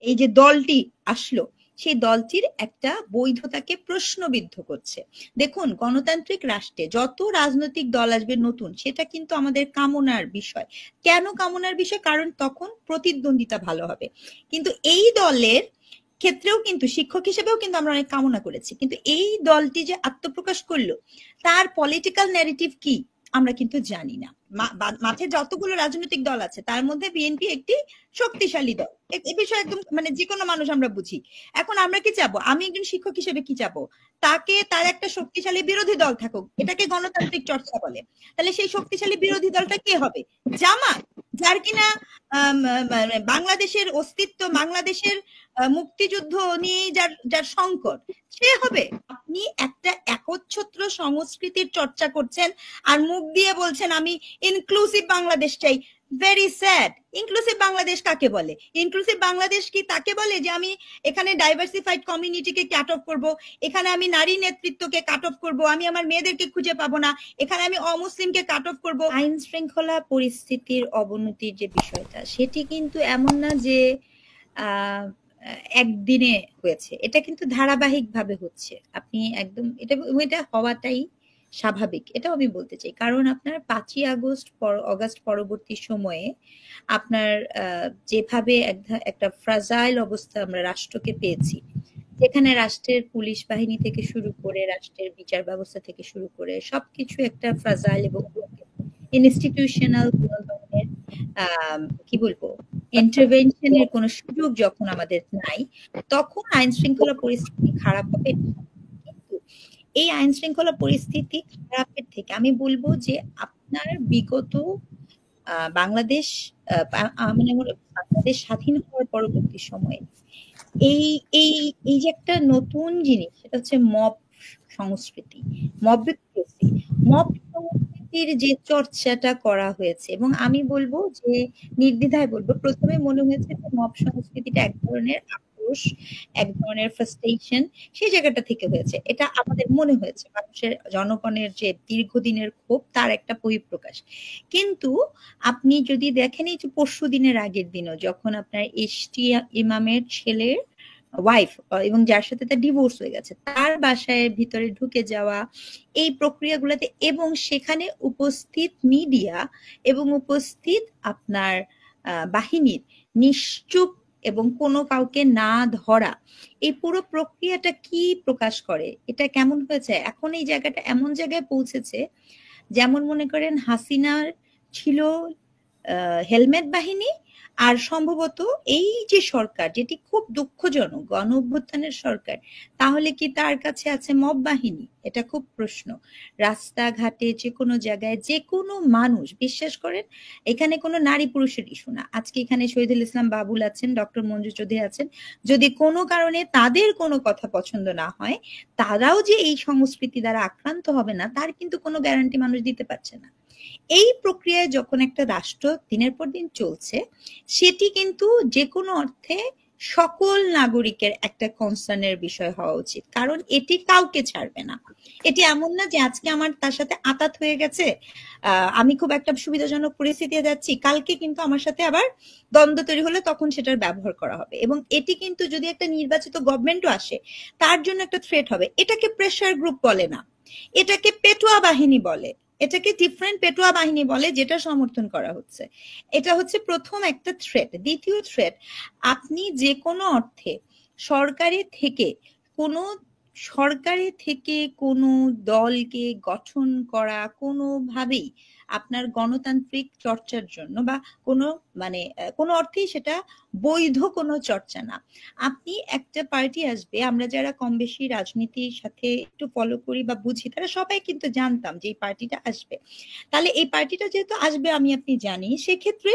এই যে দলটি আসলো, সেই দলটির একটা বৈধতাকে প্রশ্নবিদ্ধ করছে। দেখুন, গণতান্ত্রিক রাষ্ট্রে যত রাজনৈতিক দল আসবে নতুন, সেটা কিন্তু আমাদের কামনার বিষয়। কেন কামনার বিষয়? কারণ তখন প্রতিদ্বন্দ্বিতা ভালো হবে। কিন্তু এই দলের ক্ষেত্রেও কিন্তু শিক্ষক হিসেবেও কিন্তু আমরা অনেক কামনা করেছি, কিন্তু এই দলটি যে আত্মপ্রকাশ করলো, তার পলিটিক্যাল ন্যারেটিভ কি আমরা কিন্তু জানি না। মাঠে যতগুলো রাজনৈতিক দল আছে তার মধ্যে বিএনপি একটি শক্তিশালী দল, এ বিষয়ে একদম মানে যে কোনো মানুষ আমরা বুঝি। এখন আমরা কি চাবো? আমি একজন শিক্ষক হিসেবে কি চাবো? তাকে তার একটা শক্তিশালী বিরোধী দল থাকুক, এটাকে গণতান্ত্রিক চর্চা বলে। তাহলে সেই শক্তিশালী বিরোধী দলটা কে হবে? জামাত, যার কিনা বাংলাদেশের অস্তিত্ব, বাংলাদেশের মুক্তিযুদ্ধ নিয়ে যার যার সংকট, সে হবে। আপনি একটা একচ্ছত্র সংস্কৃতির চর্চা করছেন আর মুখ দিয়ে বলছেন আমি ইনক্লুসিভ বাংলাদেশ চাই। Very sad. ইনক্লুসিভ বাংলাদেশ কাকে বলে? ইনক্লুসিভ বাংলাদেশ কি তাকে বলে যে আমি এখানে ডাইভার্সিফাইড কমিউনিটিকে কাট অফ করব, এখানে আমি নারী নেতৃত্বকে কাট অফ করব, আমি আমার মেয়েদেরকে খুঁজে পাবো না, এখানে আমি অমুসলিমকে কাট অফ করব? আইন শৃঙ্খলা পরিস্থিতির অবনতির যে বিষয়টা, সেটি কিন্তু এমন না যে একদিনে হয়েছে, এটা কিন্তু ধারাবাহিক ভাবে হচ্ছে। আপনি একদম এটা হওয়াটাই স্বাভাবিক, এটাও আমি বলতে চাই। কারণ আপনার 5ই আগস্ট পরবর্তী সময়ে আপনার যেভাবে একটা ফ্রাজাইল অবস্থা আমরা রাষ্ট্রকে পেয়েছি, যেখানে রাষ্ট্রের পুলিশ বাহিনী থেকে শুরু করে রাষ্ট্রের বিচার ব্যবস্থা থেকে শুরু করে সবকিছু একটা ফ্রাজাইল এবং ইনস্টিটিউশনাল কোনো ধরনের কি বলবো ইন্টারভেনশনের কোনো সুযোগ যখন আমাদের নাই, তখন আইন শৃঙ্খলা পরিস্থিতি খারাপ হবে। কিন্তু এই আইন শৃঙ্খলা পরিস্থিতি খারাপের থেকে আমি বলবো যে আপনার বিগত বাংলাদেশ মানে বাংলাদেশ স্বাধীন হওয়ার পরবর্তী সময়ে এই এই এই যে একটা নতুন জিনিস, সেটা হচ্ছে মব সংস্কৃতি, মব সংস্কৃতির যে চর্চাটা করা হয়েছে। এবং আমি বলবো যে নির্দ্বিধায় বলবো, প্রথমে মনে হয়েছে যে মব সংস্কৃতিটা এক ধরনের আক্রোশ, এক ধরনের ফ্রাস্ট্রেশন, সেই জায়গাটা থেকে হয়েছে। এটা আমাদের মনে হয়েছে মানুষের, জনগণের যে দীর্ঘদিনের ক্ষোভ, তার একটা বহিঃপ্রকাশ। কিন্তু আপনি যদি দেখেন, এই যে পরশু দিনের আগের দিনও যখন আপনার এসটি ইমামের ছেলের ওয়াইফ এবং যার সাথে তার ডিভোর্স হয়ে গেছে, তার বাসায় ভিতরে ঢুকে যাওয়া, এই প্রক্রিয়াগুলোতে, এবং সেখানে উপস্থিত মিডিয়া এবং উপস্থিত আপনার বাহিনীর নিশ্চুপ এবং কোনো কাউকে না ধরা, এই পুরো প্রক্রিয়াটা কি প্রকাশ করে? এটা কেমন হয়েছে? এখন এই জায়গাটা এমন জায়গায় পৌঁছেছে, যেমন মনে করেন হাসিনার ছিল হেলমেট বাহিনী, আর সম্ভবত এই যে সরকার, যেটি খুব দুঃখজনক, গণ অভ্যুত্থানের সরকার, তাহলে কি তার কাছে আছে মব বাহিনী? এটা খুব প্রশ্ন। রাস্তাঘাটে যে কোনো জায়গায় যে কোনো মানুষ, বিশ্বাস করেন এখানে কোনো নারী পুরুষের ইস্যু না। আজকে এখানে শহীদুল ইসলাম বাবুল আছেন, ডক্টর মঞ্জু চৌধুরী আছেন, যদি কোনো কারণে তাদের কোনো কথা পছন্দ না হয়, তারাও যে এই সংস্কৃতি দ্বারা আক্রান্ত হবে না, তার কিন্তু কোনো গ্যারান্টি মানুষ দিতে পারছে না। এই প্রক্রিয়ায় যখন একটা রাষ্ট্র দিনের পর দিন চলছে, সেটি কিন্তু যে কোনো অর্থে সকল নাগরিকের একটা কনসার্নের বিষয় হওয়া উচিত, কারণ এটি কাউকে ছাড়বে না। এটি এমন না যে আজকে আমার তার সাথে আতাত হয়ে গেছে, আমি খুব একটা সুবিধাজনক পরিস্থিতিতে যাচ্ছি, কালকে কিন্তু আমার সাথে আবার দ্বন্দ্ব তৈরি হলে তখন সেটার ব্যবহার করা হবে। এবং এটি কিন্তু যদি একটা নির্বাচিত গভর্নমেন্টও আসে, তার জন্য একটা থ্রেট হবে। এটাকে প্রেসার গ্রুপ বলে না, এটাকে পেটোয়া বাহিনী বলে, এটাকে ডিফারেন্ট পেটোয়া বাহিনী বলে, যেটা সমর্থন করা হচ্ছে। এটা হচ্ছে প্রথম একটা থ্রেট। দ্বিতীয় থ্রেট, আপনি যে কোনো অর্থে সরকারি থেকে কোনো দলকে গঠন করা কোনোভাবেই আপনার গণতান্ত্রিক চর্চার জন্য বা কোনো মানে কোনো অর্থেই সেটা বৈধ কোনো চর্চা না। আপনি একটা পার্টি আসবে, আমরা যারা কম বেশি রাজনীতির সাথে একটু ফলো করি বা বুঝি, তারা সবাই কিন্তু জানতাম যে এই পার্টিটা আসবে। তাহলে এই পার্টিটা যেহেতু আসবে আমি আপনি জানি, সেক্ষেত্রে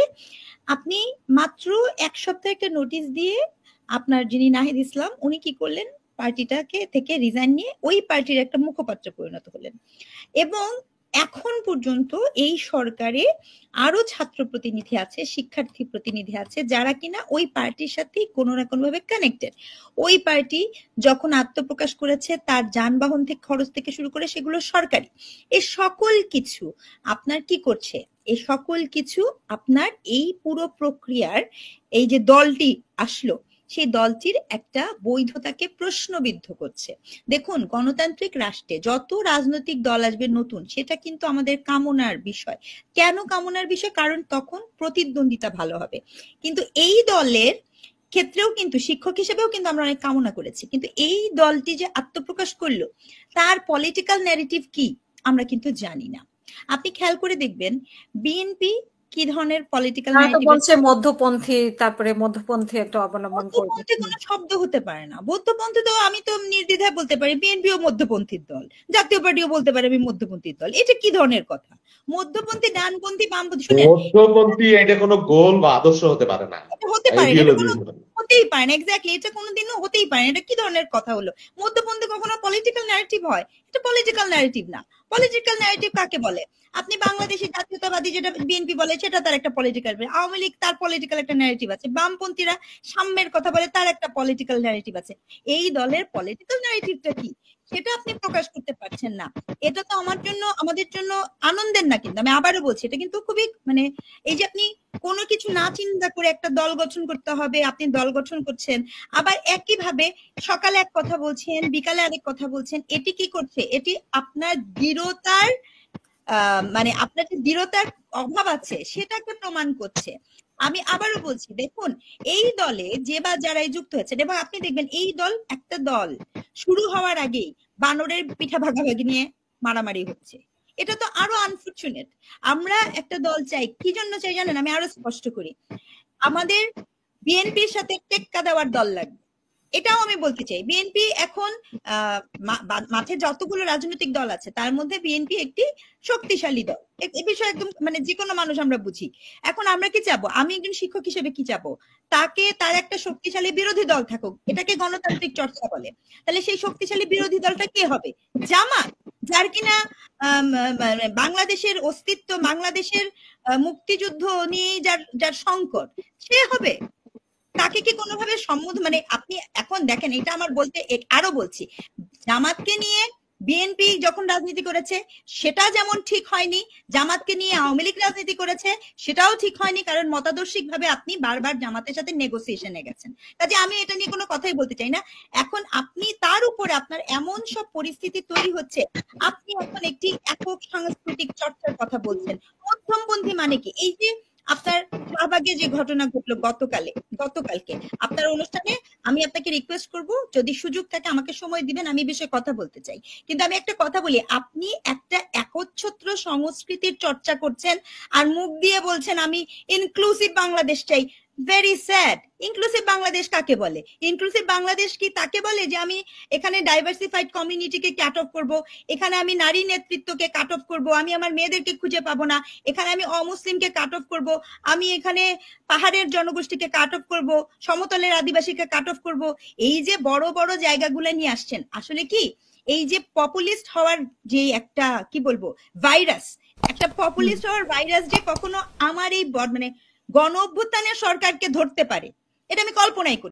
আপনি মাত্র 1 সপ্তাহ একটা নোটিশ দিয়ে আপনার যিনি নাহিদ ইসলাম, উনি কি করলেন, পার্টিটাকে থেকে রিজাইন নিয়ে ওই পার্টির একটা মুখপাত্র পরিণত হলেন। এবং এখন পর্যন্ত এই সরকারে আরো ছাত্র প্রতিনিধি আছে, শিক্ষার্থী প্রতিনিধি আছে, যারা কিনা ওই পার্টির সাথে কোনো না কোনো ভাবে কানেক্টেড। ওই পার্টি যখন আত্মপ্রকাশ করেছে, তার যানবাহন থেকে খরচ থেকে শুরু করে সেগুলো সরকারি। এই সকল কিছু আপনার কি করছে? এই সকল কিছু আপনার এই পুরো প্রক্রিয়ার, এই যে দলটি আসলো, সেই দলটির একটা বৈধতাকে প্রশ্নবিদ্ধ করছে। দেখুন, গণতান্ত্রিক রাষ্ট্রে যত রাজনৈতিক দল আসবে নতুন, সেটা কিন্তু আমাদের কামনার বিষয়। কেন কামনার বিষয়? কারণ তখন প্রতিদ্বন্দ্বিতা ভালো হবে। কিন্তু এই দলের ক্ষেত্রেও কিন্তু শিক্ষক হিসেবেও কিন্তু আমরা অনেক কামনা করেছি, কিন্তু এই দলটি যে আত্মপ্রকাশ করলো, তার পলিটিক্যাল ন্যারেটিভ কি আমরা কিন্তু জানি না। আপনি খেয়াল করে দেখবেন বিএনপি কি ধরনের পলিটিক্যাল ন্যারেটিভ বলছে মধ্যপন্থী, তারপরে মধ্যপন্থী একটা অবলম্বন করবে। মধ্যপন্থী কোনো শব্দ হতে পারে না। মধ্যপন্থী তো আমি তো নির্দ্বিধায় বলতে পারি বিএনপিও মধ্যপন্থীর দল, জাতীয় পার্টিও বলতে পারে আমি মধ্যপন্থীর দল। এটা কি ধরনের কথা? মধ্যপন্থী, ডানপন্থী, বামপন্থী, শুনেন, মধ্যপন্থী এটা কোনো গোল বা আদর্শ হতে পারে না, হতে পারে না, হতেই পারে না। এক্স্যাক্টলি, এটা কোনোদিনও হতেই পারে না। এটা কি ধরনের কথা হলো? মধ্যপন্থী কখনো পলিটিক্যাল ন্যারেটিভ হয়? এটা পলিটিক্যাল ন্যারেটিভ না। পলিটিক্যাল ন্যারেটিভ কাকে বলে? আপনি বাংলাদেশি জাতীয়তাবাদী যেটা বিএনপি বলে, সেটা তার একটা পলিটিক্যাল। আওয়ামী লীগ, তার পলিটিক্যাল একটা ন্যারেটিভ আছে। বামপন্থীরা সাম্যের কথা বলে, তার একটা পলিটিক্যাল ন্যারেটিভ আছে। এই দলের পলিটিক্যাল ন্যারেটিভটা কি, সেটা আপনি প্রকাশ করতে পারছেন না। এটা তো আমার জন্য, আমাদের জন্য আনন্দের না। কিন্তু আমি আবারও বলছি, এটা কিন্তু খুবই মানে, এই যে আপনি কোনো কিছু না চিন্তা করে একটা দল গঠন করতে হবে, আপনি দল গঠন করছেন, আবার একইভাবে সকালে এক কথা বলছেন, বিকালে আরেক কথা বলছেন। এটি কি করছে? এটি আপনার দৃঢ়তার মানে আপনার যে দৃঢ়তার অভাব আছে সেটাকে প্রমাণ করছে। আমি আবারও বলছি, দেখুন, এই দলে যে বা যারাই যুক্ত হয়েছে, এবং আপনি দেখবেন এই দল, একটা দল শুরু হওয়ার আগেই বানরের পিঠা ভাগাভাগি নিয়ে মারামারি হচ্ছে। এটা তো আরো আনফরচুনেট। আমরা একটা দল চাই, কি জন্য চাই জানেন? আমি আরো স্পষ্ট করি, আমাদের বিএনপির সাথে টেক্কা দেওয়ার দল লাগবে। এটাও আমি বলতে চাই। বিএনপি এখন মাঠে যতগুলো রাজনৈতিক দল আছে তার মধ্যে বিএনপি একটি শক্তিশালী দল। এ বিষয়ে একদম মানে যে কোনো মানুষ আমরা বুঝি। এখন আমরা কি চাবো? আমি একজন শিক্ষক হিসেবে কি চাবো? তাকে তার একটা শক্তিশালী বিরোধী দল থাকুক, এটাকে গণতান্ত্রিক চর্চা বলে। তাহলে সেই শক্তিশালী বিরোধী দলটা কে হবে? জামাত, যার কিনা বাংলাদেশের অস্তিত্ব, বাংলাদেশের মুক্তিযুদ্ধ নিয়ে যার সংকট, সে হবে? তাকে কি কোনোভাবে মানে আপনি এখন দেখেন, এটা আমার বলতে আরো বলছি, জামাতকে নিয়ে বিএনপি যখন রাজনীতি করেছে সেটা যেমন ঠিক হয়নি, জামাতকে নিয়ে আওয়ামী লীগ রাজনীতি করেছে সেটাও ঠিক হয়নি, কারণ মতাদর্শিক ভাবে আপনি বারবার জামাতের সাথে নেগোসিয়েশনে গেছেন। কাজে আমি এটা নিয়ে কোনো কথাই বলতে চাই না। এখন আপনি তার উপরে আপনার এমন সব পরিস্থিতি তৈরি হচ্ছে, আপনি এখন একটি একক সাংস্কৃতিক চর্চার কথা বলছেন। মধ্যমপন্থী মানে কি? এই যে আপনার শাহবাগে যে ঘটনা ঘটলো গতকালকে আপনার অনুষ্ঠানে, আমি আপনাকে রিকোয়েস্ট করব, যদি সুযোগ থাকে আমাকে সময় দিবেন, আমি বিষয়ে কথা বলতে চাই। কিন্তু আমি একটা কথা বলি, আপনি একটা একচ্ছত্র সংস্কৃতির চর্চা করছেন আর মুখ দিয়ে বলছেন আমি ইনক্লুসিভ বাংলাদেশ চাই। Very sad. ইনক্লুসিভ বাংলাদেশ কাকে বলে? ইনক্লুসিভ বাংলাদেশ কি তাকে বলে যে আমি এখানে ডাইভার্সিফাইড কমিউনিটিকে কাট অফ করব, এখানে আমি নারী নেতৃত্বকে কাট অফ করব, আমি আমার মেয়েদেরকে খুঁজে পাবো না, এখানে আমি অমুসলিমকে কাট অফ করব, আমি এখানে পাহাড়ের জনগোষ্ঠীকে কাট অফ করব, সমতলের আদিবাসীকে কাট অফ করব? এই যে বড় বড় জায়গাগুলো নিয়ে আসছেন, আসলে কি এই যে পপুলিস্ট হওয়ার যে একটা কি বলবো ভাইরাস, একটা পপুলিস্ট হওয়ার ভাইরাস যে কখনো আমার এই মানে গণ অভ্যুত্থানের সরকারকে ধরতে পারে, এটা আমি কল্পনাই করি।